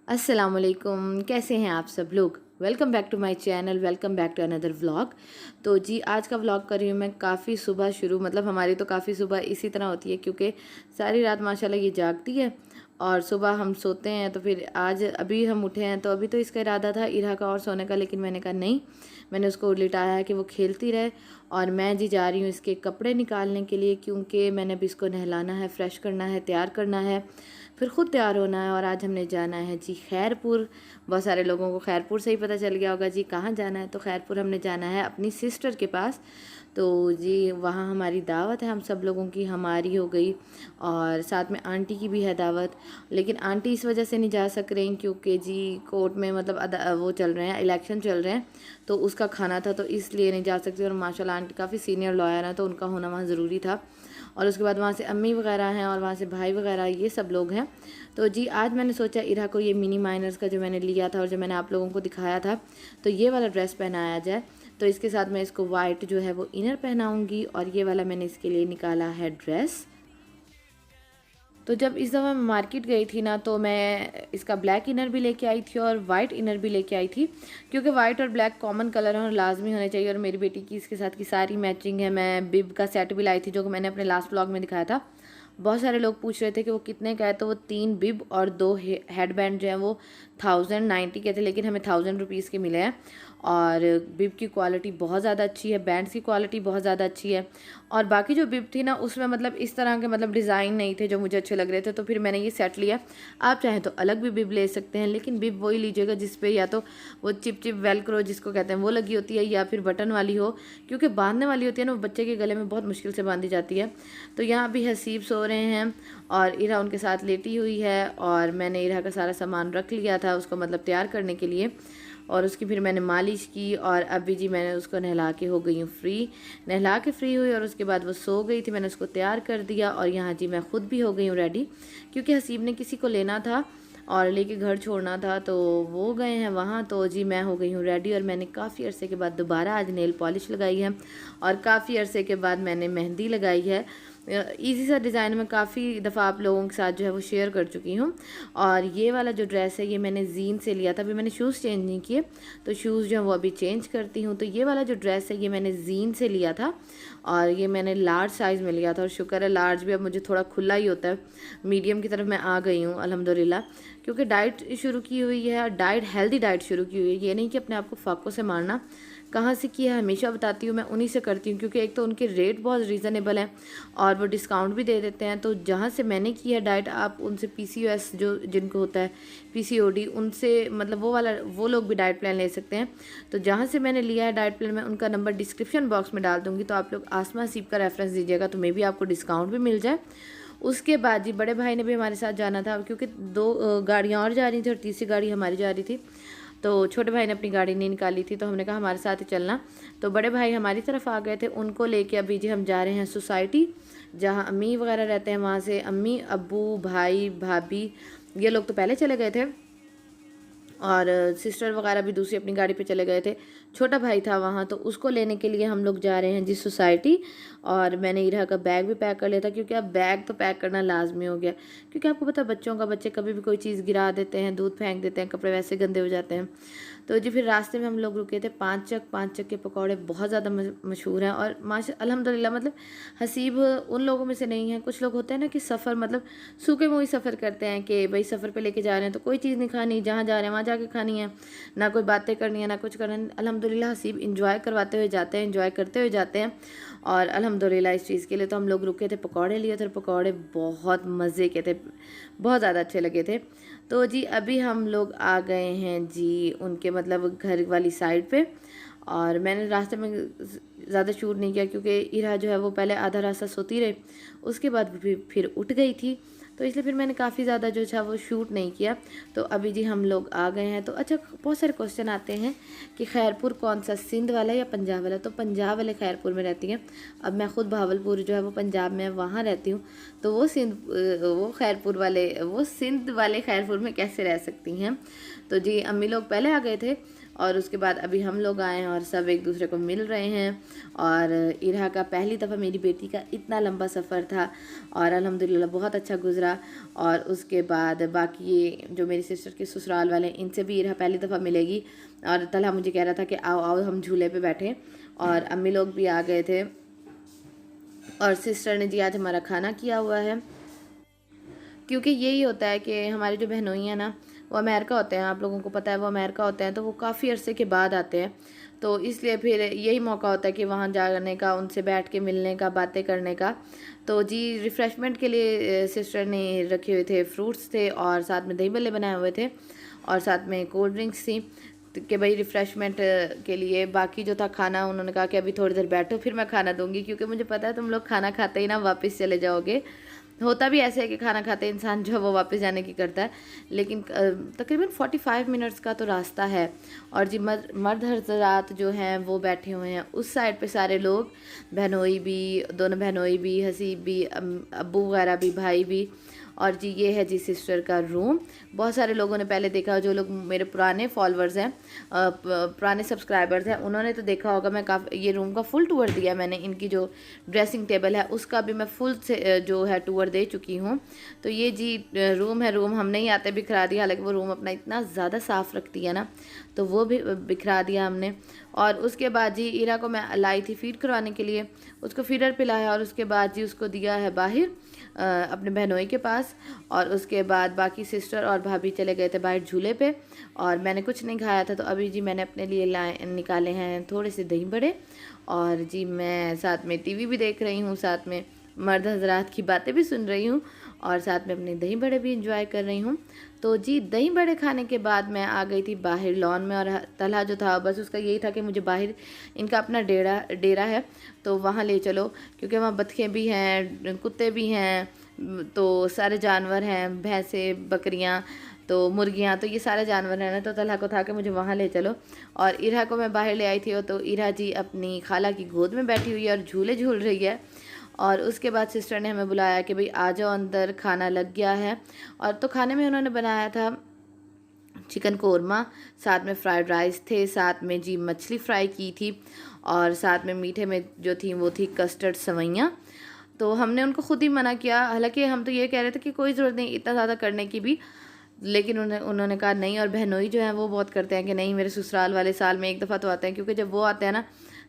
अस्सलामुअलैकुम, कैसे हैं आप सब लोग। Welcome back to my channel, welcome back to another vlog. तो जी आज का व्लॉग कर रही हूँ मैं काफ़ी सुबह शुरू। मतलब हमारी तो काफ़ी सुबह इसी तरह होती है क्योंकि सारी रात माशाल्लाह ये जागती है और सुबह हम सोते हैं। तो फिर आज अभी हम उठे हैं तो अभी तो इसका इरादा था इरा का और सोने का, लेकिन मैंने कहा नहीं, मैंने उसको लिटाया है कि वो खेलती रहे। और मैं जी जा रही हूँ इसके कपड़े निकालने के लिए क्योंकि मैंने अभी इसको नहलाना है, फ्रेश करना है, तैयार करना है, फिर ख़ुद तैयार होना है। और आज हमने जाना है जी खैरपुर। बहुत सारे लोगों को खैरपुर से ही पता चल गया होगा जी कहाँ जाना है। तो खैरपुर हमने जाना है अपनी सिस्टर के पास। तो जी वहाँ हमारी दावत है, हम सब लोगों की, हमारी हो गई और साथ में आंटी की भी है दावत। लेकिन आंटी इस वजह से नहीं जा सक रही क्योंकि जी कोर्ट में मतलब वो चल रहे हैं, इलेक्शन चल रहे हैं, तो उसका खाना था तो इसलिए नहीं जा सकती। और माशाल्लाह आंटी काफ़ी सीनियर लॉयर हैं तो उनका होना वहाँ ज़रूरी था। और उसके बाद वहाँ से अम्मी वगैरह हैं और वहाँ से भाई वगैरह, ये सब लोग हैं। तो जी आज मैंने सोचा इरा को ये मिनी माइनर्स का जो मैंने लिया था और जो मैंने आप लोगों को दिखाया था, तो ये वाला ड्रेस पहनाया जाए। तो इसके साथ मैं इसको वाइट जो है वो इनर पहनाऊँगी और ये वाला मैंने इसके लिए निकाला है ड्रेस। तो जब इस दफ़ा मैं मार्केट गई थी ना, तो मैं इसका ब्लैक इनर भी लेके आई थी और वाइट इनर भी लेके आई थी क्योंकि वाइट और ब्लैक कॉमन कलर हैं और लाजमी होने चाहिए। और मेरी बेटी की इसके साथ की सारी मैचिंग है। मैं बिब का सेट भी लाई थी जो कि मैंने अपने लास्ट व्लॉग में दिखाया था। बहुत सारे लोग पूछ रहे थे कि वो कितने का है, तो वो 3 बिब और 2 हेड बैंड जो हैं वो 1090 के थे, लेकिन हमें 1000 रुपीज़ के मिले हैं। और बिब की क्वालिटी बहुत ज़्यादा अच्छी है, बैंड्स की क्वालिटी बहुत ज़्यादा अच्छी है। और बाकी जो बिब थी ना उसमें मतलब इस तरह के मतलब डिज़ाइन नहीं थे जो मुझे अच्छे लग रहे थे, तो फिर मैंने ये सेट लिया। आप चाहें तो अलग भी बिब ले सकते हैं, लेकिन बिब वही लीजिएगा जिस पे या तो वो चिप चिप वेलक्रो जिसको कहते हैं वो लगी होती है, या फिर बटन वाली हो, क्योंकि बांधने वाली होती है ना वो बच्चे के गले में बहुत मुश्किल से बांधी जाती है। तो यहाँ भी हसीब सो रहे हैं और इरा उनके साथ लेटी हुई है और मैंने इरा का सारा सामान रख लिया था उसको मतलब तैयार करने के लिए। और उसकी फिर मैंने मालिश की और अभी जी मैंने उसको नहला के हो गई हूँ फ्री। नहला के फ्री हुई और उसके बाद वो सो गई थी, मैंने उसको तैयार कर दिया। और यहाँ जी मैं ख़ुद भी हो गई हूँ रेडी क्योंकि हसीब ने किसी को लेना था और लेके घर छोड़ना था, तो वो गए हैं वहाँ। तो जी मैं हो गई हूँ रेडी और मैंने काफ़ी अरसे के बाद दोबारा आज नेल पॉलिश लगाई है और काफ़ी अरसे के बाद मैंने मेहंदी लगाई है। इजी सा डिज़ाइन में काफ़ी दफ़ा आप लोगों के साथ जो है वो शेयर कर चुकी हूँ। और ये वाला जो ड्रेस है ये मैंने जीन से लिया था, अभी मैंने शूज़ चेंज नहीं किए, तो शूज़ जो है वो अभी चेंज करती हूँ। तो ये वाला जो ड्रेस है ये मैंने जीन से लिया था और ये मैंने लार्ज साइज़ में लिया था। और शुक्र है लार्ज भी अब मुझे थोड़ा खुला ही होता है, मीडियम की तरफ मैं आ गई हूँ अल्हम्दुलिल्लाह, क्योंकि डाइट शुरू की हुई है, डाइट हेल्दी डाइट शुरू की हुई है। ये नहीं कि अपने आप को फाकों से मारना। कहाँ से किया है हमेशा बताती हूँ, मैं उन्हीं से करती हूँ क्योंकि एक तो उनके रेट बहुत रीज़नेबल हैं और वो डिस्काउंट भी दे देते हैं। तो जहाँ से मैंने की है डाइट, आप उनसे पीसीओएस जो जिनको होता है, पीसीओडी, उनसे मतलब वो लोग भी डाइट प्लान ले सकते हैं। तो जहाँ से मैंने लिया है डाइट प्लान, मैं उनका नंबर डिस्क्रिप्शन बॉक्स में डाल दूँगी, तो आप लोग आसमा हसीब का रेफरेंस दीजिएगा तो मे भी आपको डिस्काउंट भी मिल जाए। उसके बाद जी बड़े भाई ने भी हमारे साथ जाना था क्योंकि 2 गाड़ियाँ और जा रही थी और तीसरी गाड़ी हमारी जा रही थी। तो छोटे भाई ने अपनी गाड़ी नहीं निकाली थी तो हमने कहा हमारे साथ ही चलना। तो बड़े भाई हमारी तरफ आ गए थे, उनको लेके अभी जी हम जा रहे हैं सोसाइटी जहाँ अम्मी वगैरह रहते हैं। वहाँ से अम्मी, अब्बू, भाई, भाभी, ये लोग तो पहले चले गए थे और सिस्टर वगैरह भी दूसरी अपनी गाड़ी पे चले गए थे। छोटा भाई था वहाँ, तो उसको लेने के लिए हम लोग जा रहे हैं जिस सोसाइटी। और मैंने इरा का बैग भी पैक कर लिया था क्योंकि अब बैग तो पैक करना लाजमी हो गया, क्योंकि आपको पता है बच्चों का, बच्चे कभी भी कोई चीज़ गिरा देते हैं, दूध फेंक देते हैं, कपड़े वैसे गंदे हो जाते हैं। तो जी फिर रास्ते में हम लोग रुके थे पाँच चक के पकौड़े बहुत ज़्यादा मशहूर हैं। और माशा अल्हम्दुलिल्लाह मतलब हसीब उन लोगों में से नहीं है। कुछ लोग होते हैं ना कि सफ़र मतलब सूखे मुँह ही सफ़र करते हैं कि भाई सफ़र पे लेके जा रहे हैं तो कोई चीज़ नहीं खानी, जहाँ जा रहे हैं वहाँ जाके खानी है, ना कोई बातें करनी है ना कुछ करना है। अल्हम्दुलिल्लाह हसीब इंजॉय करवाते हुए जाते हैं, इंजॉय करते हुए जाते हैं। और अल्हम्दुलिल्लाह इस चीज़ के लिए तो हम लोग रुके थे, पकौड़े लिए थे, पकौड़े बहुत मज़े के थे, बहुत ज़्यादा अच्छे लगे थे। तो जी अभी हम लोग आ गए हैं जी उनके मतलब घर वाली साइड पे। और मैंने रास्ते में ज़्यादा शूट नहीं किया क्योंकि इरा जो है वो पहले आधा रास्ता सोती रही, उसके बाद फिर उठ गई थी, तो इसलिए फिर मैंने काफ़ी ज़्यादा जो था वो शूट नहीं किया। तो अभी जी हम लोग आ गए हैं। तो अच्छा बहुत सारे क्वेश्चन आते हैं कि खैरपुर कौन सा, सिंध वाला या पंजाब वाला। तो पंजाब वाले खैरपुर में रहती हैं। अब मैं ख़ुद भावलपुर जो है वो पंजाब में वहाँ रहती हूँ, तो वो खैरपुर वाले, वो सिंध वाले खैरपुर में कैसे रह सकती हैं। तो जी अम्मी लोग पहले आ गए थे और उसके बाद अभी हम लोग आए हैं और सब एक दूसरे को मिल रहे हैं। और इरहा का पहली दफ़ा मेरी बेटी का इतना लंबा सफ़र था और अल्हम्दुलिल्लाह बहुत अच्छा गुजरा। और उसके बाद बाकी ये जो मेरी सिस्टर के ससुराल वाले हैं इनसे भी इरहा पहली दफ़ा मिलेगी। और तलहा मुझे कह रहा था कि आओ आओ हम झूले पे बैठें, और अम्मी लोग भी आ गए थे। और सिस्टर ने जी आज हमारा खाना किया हुआ है, क्योंकि यही होता है कि हमारी जो बहनोई हैं ना वो अमेरिका होते हैं, आप लोगों को पता है वो अमेरिका होते हैं, तो वो काफ़ी अरसे के बाद आते हैं। तो इसलिए फिर यही मौका होता है कि वहाँ जाने का, उनसे बैठ के मिलने का, बातें करने का। तो जी रिफ़्रेशमेंट के लिए सिस्टर ने रखे हुए थे, फ्रूट्स थे और साथ में दही भल्ले बनाए हुए थे और साथ में कोल्ड ड्रिंक्स थी कि भाई रिफ़्रेशमेंट के लिए। बाकी जो था खाना, उन्होंने कहा कि अभी थोड़ी देर बैठो फिर मैं खाना दूंगी, क्योंकि मुझे पता है तुम लोग खाना खाते ही ना वापस चले जाओगे। होता भी ऐसे है कि खाना खाते इंसान जो है वो वापस जाने की करता है, लेकिन तकरीबन 45 मिनट्स का तो रास्ता है। और जी मर्द हज़रात जो हैं वो बैठे हुए हैं उस साइड पे, सारे लोग, बहनोई भी, दोनों बहनोई भी, हसीब भी, अब्बू वगैरह भी, भाई भी। और जी ये है जी सिस्टर का रूम। बहुत सारे लोगों ने पहले देखा, जो लोग मेरे पुराने फॉलोअर्स हैं, पुराने सब्सक्राइबर्स हैं, उन्होंने तो देखा होगा। मैं काफ़ी ये रूम का फुल टूर दिया मैंने। इनकी जो ड्रेसिंग टेबल है उसका भी मैं फुल से जो है टूर दे चुकी हूँ। तो ये जी रूम है। रूम हमने ही आते बिखरा दिया, हालांकि वो रूम अपना इतना ज़्यादा साफ़ रखती है ना, तो वो भी बिखरा दिया हमने। और उसके बाद जी इरा को मैं लाई थी फीड करवाने के लिए, उसको फीडर पिलाया और उसके बाद जी उसको दिया है बाहर अपने बहनोई के पास। और उसके बाद बाकी सिस्टर और भाभी चले गए थे बाहर झूले पे, और मैंने कुछ नहीं खाया था। तो अभी जी मैंने अपने लिए निकाले हैं थोड़े से दही बड़े, और जी मैं साथ में टीवी भी देख रही हूँ, साथ में मर्द हजरात की बातें भी सुन रही हूँ, और साथ में अपने दही बड़े भी इंजॉय कर रही हूँ। तो जी दही बड़े खाने के बाद मैं आ गई थी बाहर लॉन में, और तलहा जो था बस उसका यही था कि मुझे बाहर इनका अपना डेरा है तो वहाँ ले चलो, क्योंकि वहाँ बतखें भी हैं, कुत्ते भी हैं, तो सारे जानवर हैं, भैंसें, बकरियाँ, तो मुर्गियाँ, तो ये सारे जानवर हैं ना। तो तलहा को था कि मुझे वहाँ ले चलो, और इरा को मैं बाहर ले आई थी। तो इरा जी अपनी खाला की गोद में बैठी हुई है और झूले झूल रही है। और उसके बाद सिस्टर ने हमें बुलाया कि भाई आ जाओ अंदर, खाना लग गया है। और तो खाने में उन्होंने बनाया था चिकन कोरमा, साथ में फ्राइड राइस थे, साथ में जी मछली फ्राई की थी, और साथ में मीठे में जो थी वो थी कस्टर्ड सवैयाँ। तो हमने उनको खुद ही मना किया, हालांकि हम तो ये कह रहे थे कि कोई ज़रूरत नहीं इतना ज़्यादा करने की भी, लेकिन उन्होंने कहा नहीं। और बहनोई जो है वो बहुत करते हैं कि नहीं, मेरे ससुराल वाले साल में एक दफ़ा तो आते हैं, क्योंकि जब वो आते हैं ना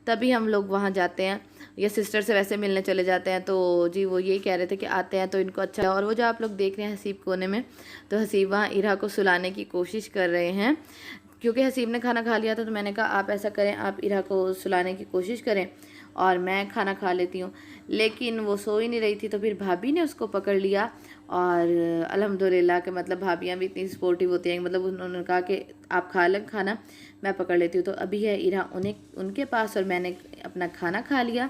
तभी हम लोग वहाँ जाते हैं, या सिस्टर से वैसे मिलने चले जाते हैं। तो जी वो यही कह रहे थे कि आते हैं तो इनको अच्छा है। और वो जो आप लोग देख रहे हैं हसीब कोने में, तो हसीब वहाँ इरा को सुलाने की कोशिश कर रहे हैं, क्योंकि हसीब ने खाना खा लिया था। तो मैंने कहा आप ऐसा करें, आप इरा को सुलाने की कोशिश करें और मैं खाना खा लेती हूँ। लेकिन वो सो ही नहीं रही थी, तो फिर भाभी ने उसको पकड़ लिया। और अल्हम्दुलिल्लाह के मतलब भाभियाँ भी इतनी सपोर्टिव होती हैं, मतलब उन्होंने कहा कि आप खा लें खाना, मैं पकड़ लेती हूँ। तो अभी है इरा उनके पास, और मैंने अपना खाना खा लिया।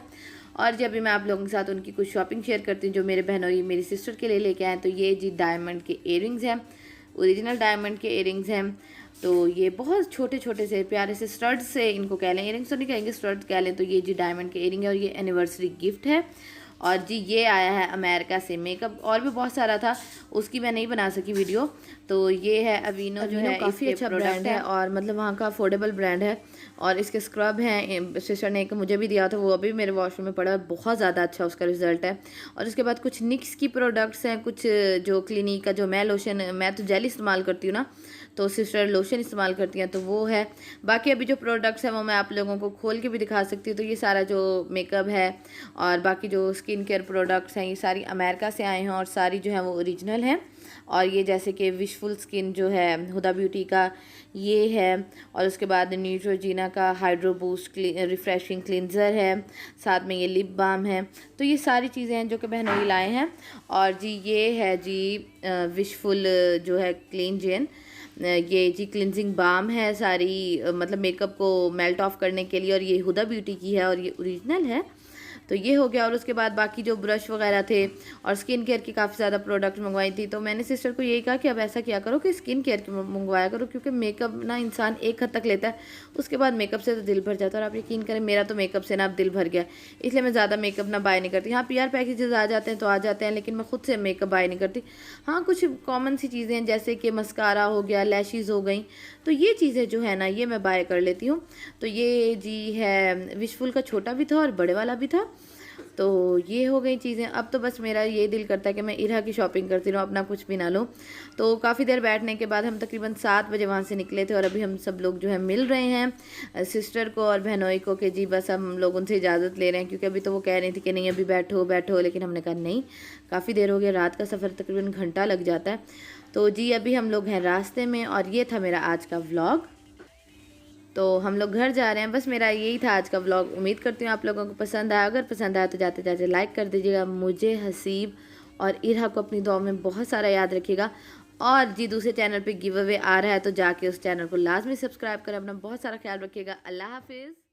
और जब भी मैं आप लोगों के साथ उनकी कुछ शॉपिंग शेयर करती हूँ जो मेरे बहनोई मेरी सिस्टर के लिए लेके आए। तो ये जी डायमंड के इयरिंग्स हैं, ओरिजिनल डायमंड के इयरिंग्स हैं। तो ये बहुत छोटे छोटे से प्यारे से स्टड्स से, इनको कह लें, इयरिंग्स तो नहीं कहेंगे, स्टड्स कह लें। तो ये जी डायमंड के इयरिंग है, और ये एनिवर्सरी गिफ्ट है। और जी ये आया है अमेरिका से। मेकअप और भी बहुत सारा था, उसकी मैं नहीं बना सकी वीडियो। तो ये है अवीनो जो है काफ़ी अच्छा ब्रांड है, और मतलब वहाँ का अफोर्डेबल ब्रांड है। और इसके स्क्रब हैं, सिस्टर ने एक मुझे भी दिया था, वो अभी मेरे वॉशरूम में पड़ा है, बहुत ज़्यादा अच्छा उसका रिजल्ट है। और उसके बाद कुछ निक्स की प्रोडक्ट्स हैं, कुछ जो क्लिनिक का जो मैं लोशन, मैं तो जेल इस्तेमाल करती हूँ ना, तो सिस्टर लोशन इस्तेमाल करती हैं, तो वो है। बाकी अभी जो प्रोडक्ट्स हैं वो मैं आप लोगों को खोल के भी दिखा सकती हूँ। तो ये सारा जो मेकअप है और बाकी जो स्किन केयर प्रोडक्ट्स हैं, ये सारी अमेरिका से आए हैं, और सारी जो है वो ओरिजिनल हैं। और ये जैसे कि विशफुल स्किन जो है हुदा ब्यूटी का ये है, और उसके बाद न्यूट्रोजीना का हाइड्रो बूस्ट रिफ्रेशिंग क्लिनज़र है, साथ में ये लिप बाम है। तो ये सारी चीज़ें हैं जो कि बहनोई लाए हैं। और जी ये है जी विशफुल जो है क्लीन जेन, ये जी क्लिनजिंग बाम है सारी, मतलब मेकअप को मेल्ट ऑफ करने के लिए, और ये हुदा ब्यूटी की है और ये ओरिजिनल है। तो ये हो गया। और उसके बाद बाकी जो ब्रश वगैरह थे और स्किन केयर की काफ़ी ज़्यादा प्रोडक्ट मंगवाई थी। तो मैंने सिस्टर को यही कहा कि अब ऐसा किया करो कि स्किन केयर की मंगवाया करो, क्योंकि मेकअप ना इंसान एक हद तक लेता है, उसके बाद मेकअप से तो दिल भर जाता है। और आप यकीन करें, मेरा तो मेकअप से ना अब दिल भर गया, इसलिए मैं ज़्यादा मेकअप ना बाय नहीं करती। हाँ, पीआर पैकेजेस आ जाते हैं तो आ जाते हैं, लेकिन मैं खुद से मेकअप बाय नहीं करती। हाँ, कुछ कॉमन सी चीज़ें हैं जैसे कि मस्कारा हो गया, लैशेज़ हो गई, तो ये चीज़ें जो है ना ये मैं बाय कर लेती हूँ। तो ये जी है, विशफुल का छोटा भी था और बड़े वाला भी था। तो ये हो गई चीज़ें। अब तो बस मेरा ये दिल करता है कि मैं इरा की शॉपिंग करती रहूँ, अपना कुछ भी ना लूँ। तो काफ़ी देर बैठने के बाद हम तकरीबन 7 बजे वहाँ से निकले थे और अभी हम सब लोग जो है मिल रहे हैं सिस्टर को और बहनोई को कि जी बस हम लोग उनसे इजाज़त ले रहे हैं, क्योंकि अभी तो वो कह रही थी कि नहीं अभी बैठो बैठो, लेकिन हमने कहा नहीं, काफ़ी देर हो गया, रात का सफ़र तकरीबन घंटा लग जाता है। तो जी अभी हम लोग हैं रास्ते में और ये था मेरा आज का व्लॉग। तो हम लोग घर जा रहे हैं। बस मेरा यही था आज का व्लॉग। उम्मीद करती हूँ आप लोगों को पसंद आया। अगर पसंद आया तो जाते जाते लाइक कर दीजिएगा। मुझे, हसीब और इरा को अपनी दुआ में बहुत सारा याद रखिएगा। और जी दूसरे चैनल पे गिव अवे आ रहा है, तो जाके उस चैनल को लाजमी सब्सक्राइब करें। अपना बहुत सारा ख्याल रखिएगा। अल्लाह हाफिज़।